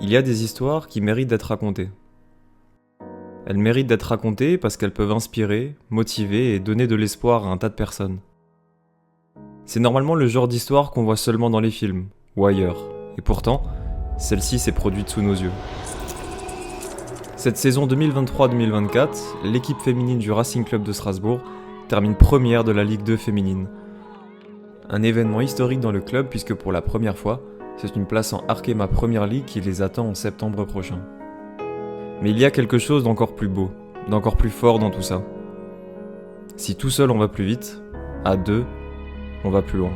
Il y a des histoires qui méritent d'être racontées. Elles méritent d'être racontées parce qu'elles peuvent inspirer, motiver et donner de l'espoir à un tas de personnes. C'est normalement le genre d'histoire qu'on voit seulement dans les films, ou ailleurs, et pourtant, celle-ci s'est produite sous nos yeux. Cette saison 2023-2024, l'équipe féminine du Racing Club de Strasbourg termine première de la Ligue 2 féminine. Un événement historique dans le club puisque pour la première fois, c'est une place en Arkema Premier League qui les attend en septembre prochain. Mais il y a quelque chose d'encore plus beau, d'encore plus fort dans tout ça. Si tout seul on va plus vite, à deux, on va plus loin.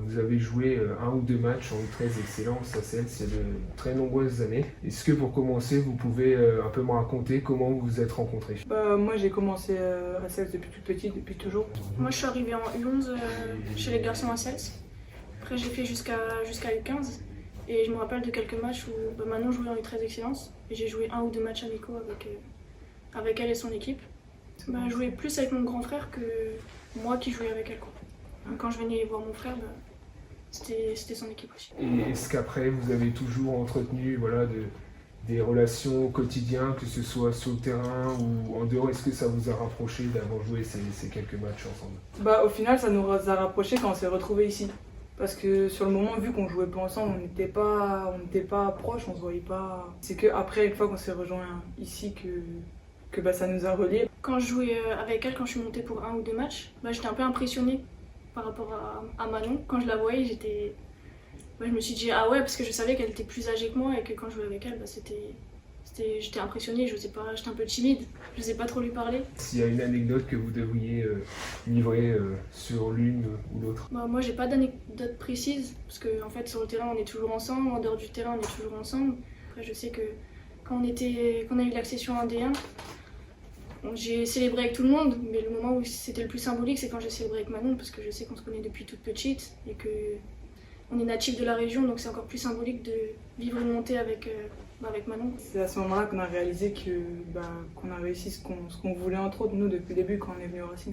Vous avez joué un ou deux matchs en U13 Excellence à Cels il y a de très nombreuses années. Est-ce que pour commencer, vous pouvez un peu me raconter comment vous vous êtes rencontrés? Moi j'ai commencé à Cels depuis toute petite, depuis toujours. Moi je suis arrivée en U11 chez les garçons à Cels. Après j'ai fait jusqu'à U15 et je me rappelle de quelques matchs où Manon jouait en U13 Excellence et j'ai joué un ou deux matchs amicaux avec elle et son équipe. Je jouais plus avec mon grand frère que moi qui jouais avec elle, quoi. Quand je venais voir mon frère, c'était son équipe aussi. Et est-ce qu'après vous avez toujours entretenu des relations au quotidien, que ce soit sur le terrain ou en dehors? Est-ce que ça vous a rapproché d'avoir joué ces quelques matchs ensemble? Au final ça nous a rapprochés quand on s'est retrouvés ici. Parce que sur le moment, vu qu'on jouait pas ensemble, on n'était pas proches, on se voyait pas. C'est qu'après, une fois qu'on s'est rejoint ici, que ça nous a reliés. Quand je jouais avec elle, quand je suis montée pour un ou deux matchs, j'étais un peu impressionnée par rapport à Manon. Quand je la voyais, je me suis dit ah ouais, parce que je savais qu'elle était plus âgée que moi et que quand je jouais avec elle, j'étais impressionnée, j'étais un peu timide, je n'osais pas trop lui parler. S'il y a une anecdote que vous devriez livrer sur l'une ou l'autre? Moi j'ai pas d'anecdote précise, parce qu'en fait sur le terrain on est toujours ensemble, en dehors du terrain on est toujours ensemble. Après je sais que quand on a eu l'accession en D1, j'ai célébré avec tout le monde, mais le moment où c'était le plus symbolique c'est quand j'ai célébré avec Manon, parce que je sais qu'on se connaît depuis toute petite et qu'on est natif de la région, donc c'est encore plus symbolique de vivre une montée avec Manon. C'est à ce moment-là qu'on a réalisé qu'on a réussi ce qu'on voulait, entre autres. Nous, depuis le début, quand on est venu au Racing,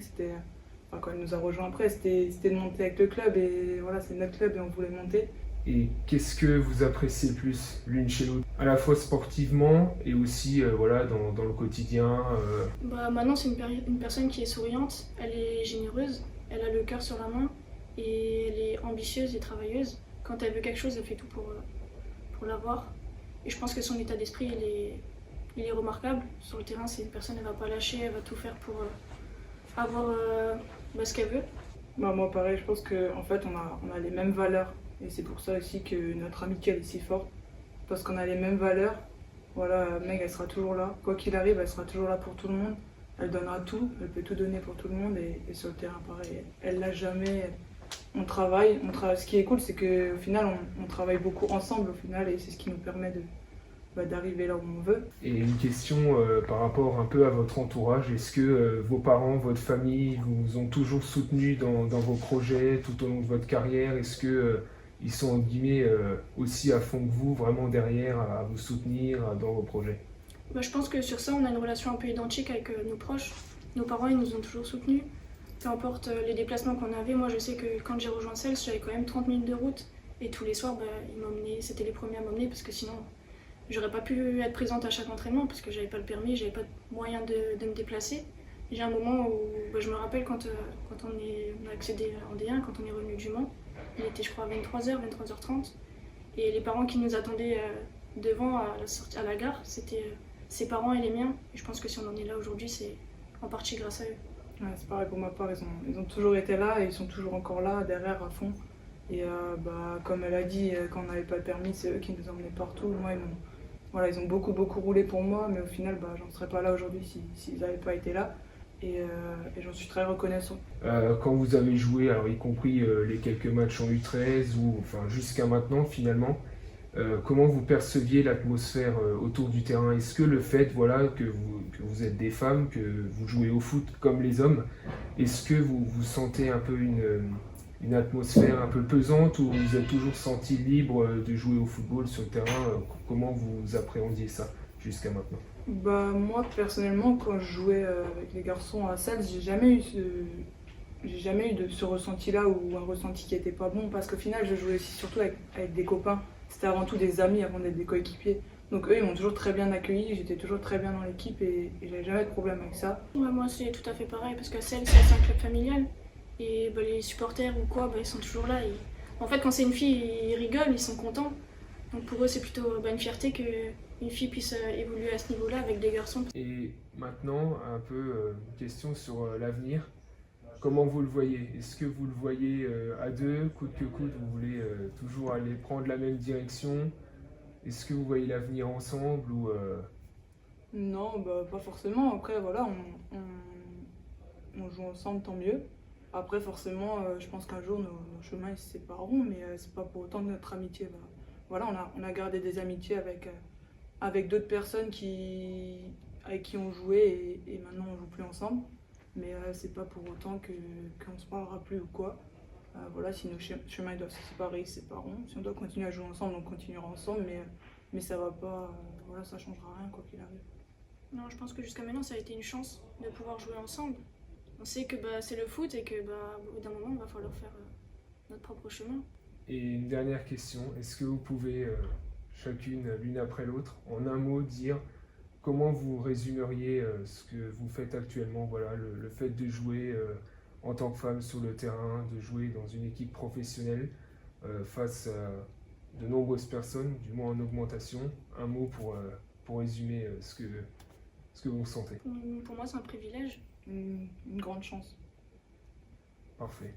quand elle nous a rejoint après, c'était de monter avec le club, et voilà, c'est notre club et on voulait monter. Et qu'est-ce que vous appréciez le plus l'une chez l'autre, à la fois sportivement et aussi dans le quotidien? Manon c'est une personne qui est souriante, elle est généreuse, elle a le cœur sur la main et elle est ambitieuse et travailleuse. Quand elle veut quelque chose, elle fait tout pour l'avoir. Et je pense que son état d'esprit, il est remarquable. Sur le terrain, c'est une personne, elle va pas lâcher, elle va tout faire pour avoir ce qu'elle veut. Moi pareil, je pense qu'en fait on a les mêmes valeurs. Et c'est pour ça aussi que notre amitié elle est si forte. Parce qu'on a les mêmes valeurs. Voilà, Meg elle sera toujours là. Quoi qu'il arrive, elle sera toujours là pour tout le monde. Elle donnera tout, elle peut tout donner pour tout le monde. Et sur le terrain pareil, elle lâche jamais. On travaille. Ce qui est cool, c'est qu'au final on travaille beaucoup ensemble au final, et c'est ce qui nous permet d'arriver là où on veut. Et une question par rapport un peu à votre entourage, est-ce que vos parents, votre famille vous ont toujours soutenu dans vos projets tout au long de votre carrière? Est-ce que ils sont en guillemets aussi à fond que vous, vraiment derrière à vous soutenir dans vos projets? Je pense que sur ça on a une relation un peu identique avec nos proches. Nos parents ils nous ont toujours soutenus. Peu importe les déplacements qu'on avait, moi je sais que quand j'ai rejoint Cels, j'avais quand même 30 minutes de route. Et tous les soirs, ils m'emmenaient, c'était les premiers à m'emmener parce que sinon j'aurais pas pu être présente à chaque entraînement parce que j'avais pas le permis, j'avais pas de moyen de me déplacer. J'ai un moment où je me rappelle quand on a accédé en D1, quand on est revenu du Mans, il était je crois 23h, 23h30 et les parents qui nous attendaient devant à la gare, c'était ses parents et les miens. Et je pense que si on en est là aujourd'hui, c'est en partie grâce à eux. Ouais, c'est pareil pour ma part, ils ont toujours été là et ils sont toujours encore là, derrière à fond. Et comme elle a dit, quand on n'avait pas le permis, c'est eux qui nous emmenaient partout. Moi, ils ont beaucoup roulé pour moi, mais au final, j'en serais pas là aujourd'hui s'ils n'avaient pas été là. Et j'en suis très reconnaissant. Quand vous avez joué, alors y compris les quelques matchs en U13 ou jusqu'à maintenant finalement, comment vous perceviez l'atmosphère autour du terrain? Est-ce que le fait que vous êtes des femmes, que vous jouez au foot comme les hommes, est-ce que vous sentez un peu une atmosphère un peu pesante, ou vous êtes toujours senti libre de jouer au football sur le terrain? Comment vous appréhendiez ça jusqu'à maintenant? Moi personnellement, quand je jouais avec les garçons à Cels, j'ai jamais eu j'ai jamais eu de ce ressenti-là ou un ressenti qui était pas bon parce qu'au final, je jouais aussi surtout avec des copains. C'était avant tout des amis avant d'être des coéquipiers. Donc eux, ils m'ont toujours très bien accueilli, j'étais toujours très bien dans l'équipe et j'avais jamais de problème avec ça. Ouais, moi c'est tout à fait pareil parce qu'à Celles, c'est un club familial et les supporters ou quoi, ils sont toujours là. En fait, quand c'est une fille, ils rigolent, ils sont contents. Donc pour eux, c'est plutôt une fierté qu'une fille puisse évoluer à ce niveau-là avec des garçons. Et maintenant, un peu une question sur l'avenir. Comment vous le voyez? Est-ce que vous le voyez à deux, coûte que coûte, vous voulez toujours aller prendre la même direction? Est-ce que vous voyez l'avenir ensemble ou Non, pas forcément. Après, voilà, on joue ensemble, tant mieux. Après, forcément, je pense qu'un jour, nos chemins ils se sépareront, mais c'est pas pour autant que notre amitié va. Voilà, on a gardé des amitiés avec d'autres personnes avec qui on jouait et maintenant on joue plus ensemble. Mais c'est pas pour autant qu'on se parlera plus ou quoi. Voilà, si nos chemins ils doivent se séparer, ils se sépareront. Si on doit continuer à jouer ensemble, on continuera ensemble, mais ça va pas. Voilà, ça changera rien quoi qu'il arrive. Non, je pense que jusqu'à maintenant, ça a été une chance de pouvoir jouer ensemble. On sait que c'est le foot et que au bout d'un moment, il va falloir faire notre propre chemin. Et une dernière question, est-ce que vous pouvez chacune, l'une après l'autre, en un mot dire comment vous résumeriez ce que vous faites actuellement, voilà, le fait de jouer en tant que femme sur le terrain, de jouer dans une équipe professionnelle face à de nombreuses personnes, du moins en augmentation. Un mot pour résumer ce que vous ressentez. Pour moi, c'est un privilège. Une grande chance. Parfait.